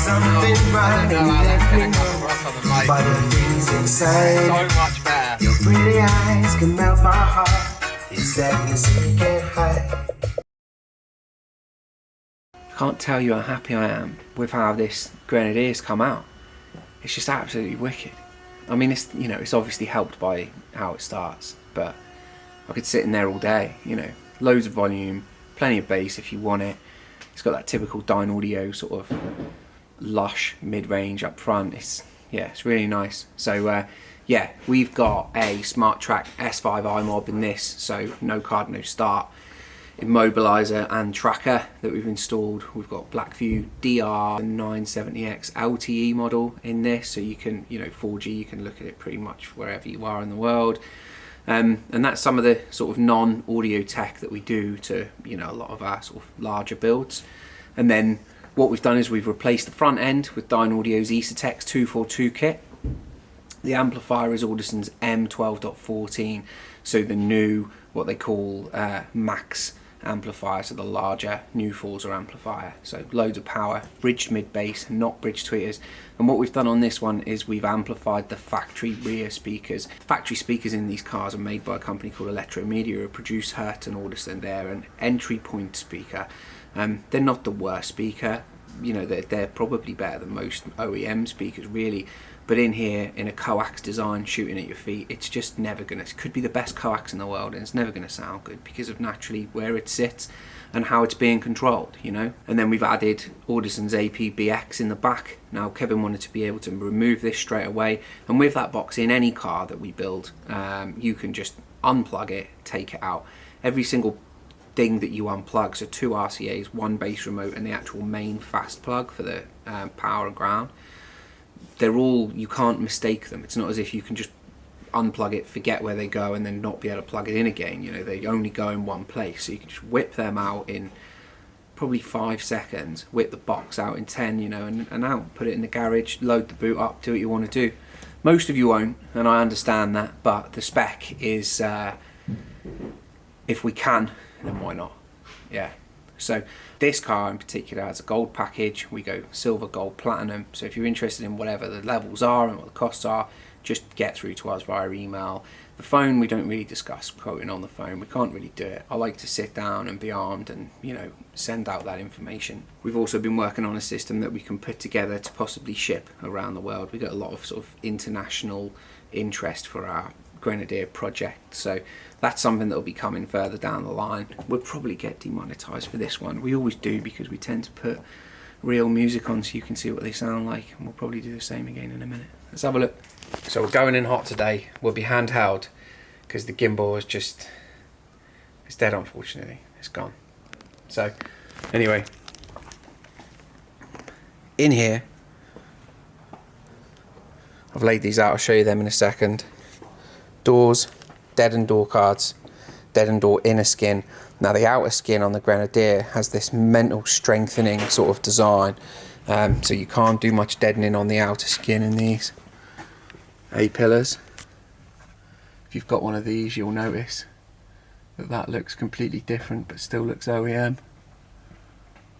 something right, I don't know how that's going to come across on the mic. by the things inside. So much better. Your pretty eyes can melt my heart. It's that you see can't hide. I can't tell you how happy I am with how this Grenadier's come out. It's just absolutely wicked. I mean, it's, you know, it's obviously helped by how it starts, but I could sit in there all day, you know, loads of volume, plenty of bass if you want it. It's got that typical Dyn Audio sort of lush mid-range up front. It's really nice. So yeah, we've got a Smart Track S5 iMob in this, so no card, no start, immobilizer and tracker that we've installed. We've got Blackview DR970X LTE model in this, so you can, you know, 4G, you can look at it pretty much wherever you are in the world. And that's some of the sort of non-audio tech that we do to, you know, a lot of our sort of larger builds. And then what we've done is we've replaced the front end with Dyn Audio's Esotex 242 kit. The amplifier is Audison's M12.14, so the new, what they call max amplifier, so the larger new Forza amplifier. So loads of power, bridged mid-bass, not bridged tweeters. And what we've done on this one is we've amplified the factory rear speakers. The factory speakers in these cars are made by a company called Electromedia, who produce Hurt and Audison. They're an entry point speaker. They're not the worst speaker, you know, they're probably better than most OEM speakers really, but in here, in a coax design shooting at your feet, it's just never gonna, it could be the best coax in the world and it's never gonna sound good because of naturally where it sits and how it's being controlled, you know. And then we'we've added Audison's APBX in the back. Now Kevin wanted to be able to remove this straight away, and with that box in any car that we build, you can just unplug it, take it out. Every single thing that you unplug, so 2 RCAs, 1 bass remote, and the actual main fast plug for the power and ground, they're all, you can't mistake them. It's not as if you can just unplug it, forget where they go, and then not be able to plug it in again. You know, they only go in one place, so you can just whip them out in probably 5 seconds, whip the box out in 10, you know, and out, put it in the garage, load the boot up, do what you want to do. Most of you won't, and I understand that, but the spec is, if we can, then why not? Yeah. So this car in particular has a gold package. We go silver, gold, platinum. So if you're interested in whatever the levels are and what the costs are, just get through to us via email. The phone, we don't really discuss quoting on the phone. We can't really do it. I like to sit down and be armed and, you know, send out that information. We've also been working on a system that we can put together to possibly ship around the world. We got a lot of sort of international interest for our Grenadier project, so that's something that will be coming further down the line. We'll probably get demonetized for this one. We always do, because we tend to put real music on so you can see what they sound like, and we'll probably do the same again in a minute. Let's have a look. So we're going in hot today. We'll be handheld because the gimbal is just, it's dead, unfortunately. It's gone. So anyway, in here I've laid these out. I'll show you them in a second. Doors, deadened door cards, deadened door inner skin. Now the outer skin on the Grenadier has this mental strengthening sort of design, so you can't do much deadening on the outer skin in these A-pillars. If you've got one of these, you'll notice that that looks completely different but still looks OEM.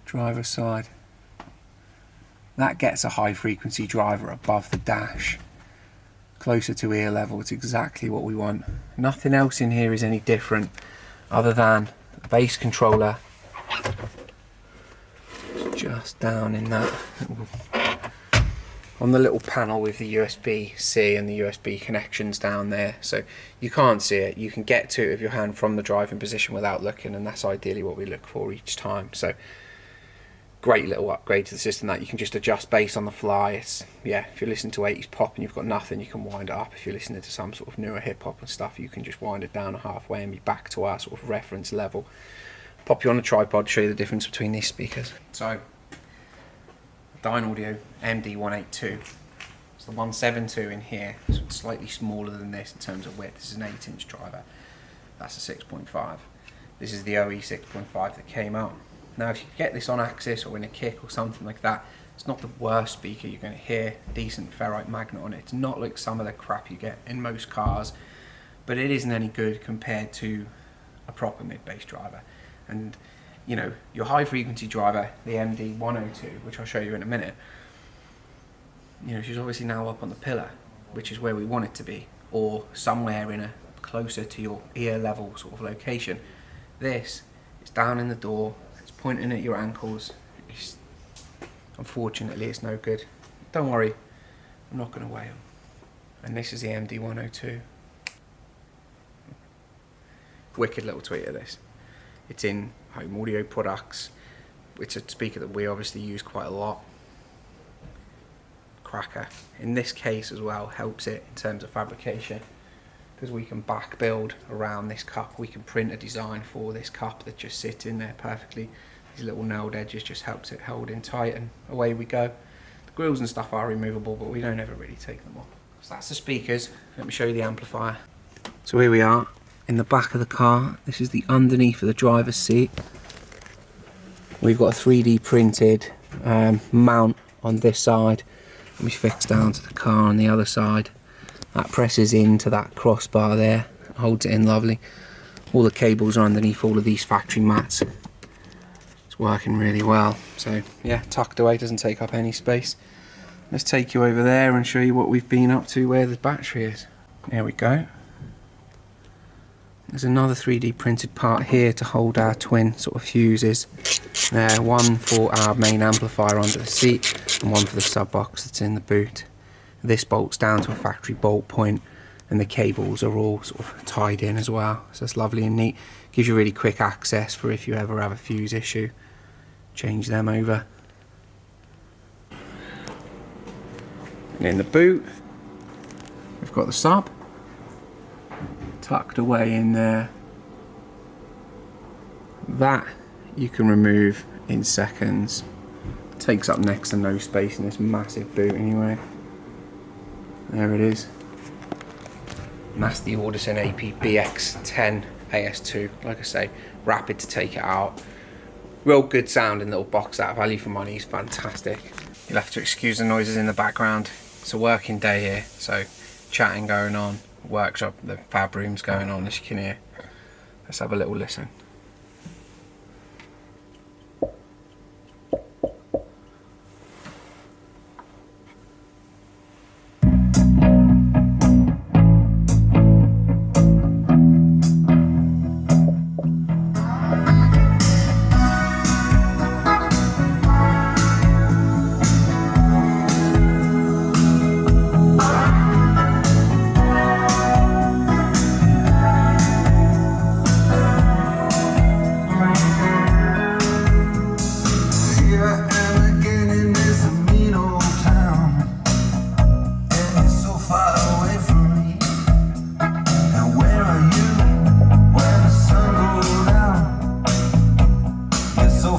Driver's side. That gets a high frequency driver above the dash, closer to ear level. It's exactly what we want. Nothing else in here is any different other than the bass controller. It's just down in that little, on the little panel with the USB-C and the USB connections down there, so you can't see it. You can get to it with your hand from the driving position without looking, and that's ideally what we look for each time. So great little upgrade to the system that you can just adjust bass on the fly. It's, yeah, if you're listening to 80s pop and you've got nothing, you can wind it up. If you're listening to some sort of newer hip hop and stuff, you can just wind it down halfway and be back to our sort of reference level. Pop you on a tripod, show you the difference between these speakers. So Dyn Audio MD182. It's the 172 in here, so it's slightly smaller than this in terms of width. This is an 8-inch driver. That's a 6.5. This is the OE 6.5 that came out. Now if you get this on Axis or in a kick or something like that, it's not the worst speaker you're going to hear. Decent ferrite magnet on it. It's not like some of the crap you get in most cars, but it isn't any good compared to a proper mid-bass driver. And you know, your high frequency driver, the MD102, which I'll show you in a minute, you know, she's obviously now up on the pillar, which is where we want it to be, or somewhere in a closer to your ear level sort of location. This is down in the door, it's pointing at your ankles. Unfortunately, it's no good. Don't worry, I'm not going to weigh them. And this is the MD102. Wicked little tweeter, this. It's in home audio products. It's a speaker that we obviously use quite a lot. Cracker. In this case as well, helps it in terms of fabrication, because we can back build around this cup. We can print a design for this cup that just sits in there perfectly. These little nailed edges just helps it hold in tight, and away we go. The grills and stuff are removable, but we don't ever really take them off. So that's the speakers. Let me show you the amplifier. So here we are in the back of the car. This is the underneath of the driver's seat. We've got a 3D printed mount on this side, and we fix down to the car on the other side. That presses into that crossbar there, holds it in lovely. All the cables are underneath all of these factory mats. It's working really well. So yeah, tucked away, doesn't take up any space. Let's take you over there and show you what we've been up to, where the battery is. There we go. There's another 3D printed part here to hold our twin sort of fuses. One for our main amplifier under the seat, and one for the sub box that's in the boot. This bolts down to a factory bolt point, and the cables are all sort of tied in as well. So it's lovely and neat. Gives you really quick access for if you ever have a fuse issue. Change them over. And in the boot, we've got the sub tucked away in there. That you can remove in seconds. Takes up next to no space in this massive boot anyway. There it is. And that's the Audison AP BX10 AS2. Like I say, rapid to take it out. Real good sounding little box. That value for money is fantastic. You'll have to excuse the noises in the background. It's a working day here, so chatting going on, workshop, the fab room's going on, as you can hear. Let's have a little listen.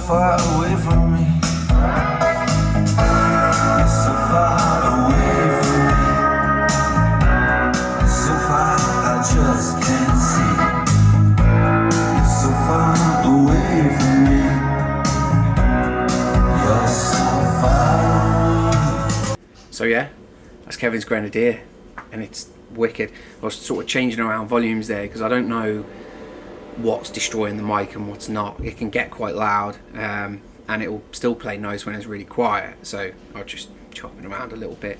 Far away from me. You're so far away from me. You're so far I just can't see. You're so far away from me. You're so far. So yeah, that's Kevin's Grenadier, and it's wicked. I was sort of changing around volumes there because I don't know what's destroying the mic and what's not. It can get quite loud, and it will still play nice when it's really quiet, so I'll just chop it around a little bit.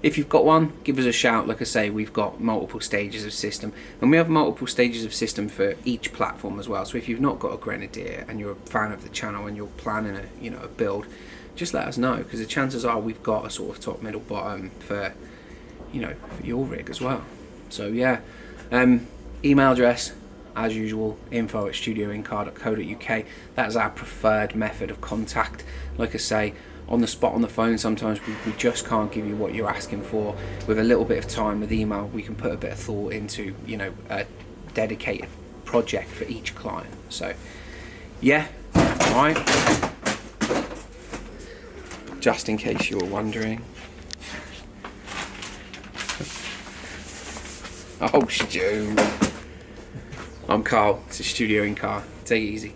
If you've got one, give us a shout. Like I say, we've got multiple stages of system, and we have multiple stages of system for each platform as well. So if you've not got a Grenadier and you're a fan of the channel and you're planning a a build, just let us know, because the chances are we've got a sort of top, middle, bottom for for your rig as well. So yeah, email address as usual, info@studioincar.co.uk. That is our preferred method of contact. Like I say, on the spot on the phone, sometimes we just can't give you what you're asking for. With a little bit of time with email, we can put a bit of thought into a dedicated project for each client. So yeah, alright, just in case you were wondering. Oh, Stu. I'm Carl, it's a Studio in Car. Take it easy.